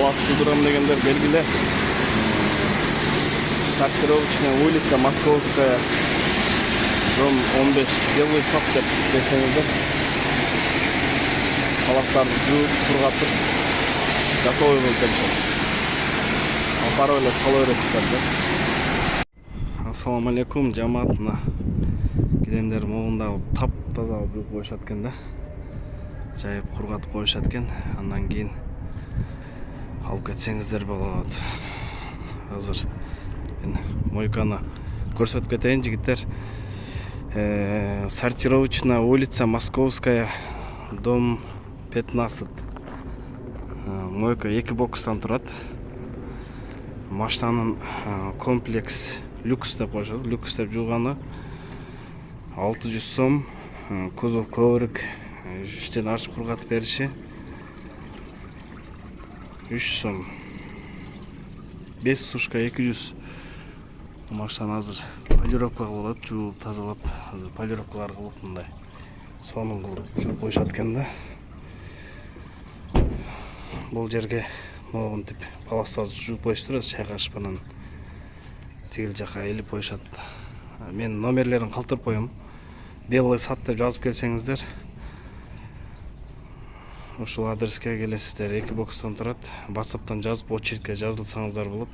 Палас Кудурам дегендер белгиле. Сортировочная улица Московская, дом 15, делай сап деп десеңіздер. Паластарды жуып, құрғатып, готовый болып келші. Паройлы сала өресіздер. Ассаламу алейкум, жамаатына. Кедемдер моғында тап-таза жуып қойышат екен да. Жайып құрғатып қойышат екен. Андан кейін алып кетсеңіздер болады. Азыр мойканы көрсөтүп кетейин жигиттер. Сортировочная улица Московская, дом 15. Мойка 2 бокстан турат. Машинанын комплекс люкс деп коюшат. Люкс деп жууганы 600 сом. Кузов коврик, иштен ачып кургатып бериши 3 сом. 5 сушка 200. Машина азыр полировка кылып, жууп, тазалап, азыр полировкалар кылып мындай сонун кылып жууп коюшат экен да. Бул жерге могунтип паластарды жууп коюштур, чай кашып анан тигил жака илип коюшат. Мен номерлерин калтырып коем. Белый сат деп жазып келсеңиздер, ушул адреске келесиздер. 2 бокстан турат. WhatsApp'тан жазып, очередке жазылсаңыздар болот.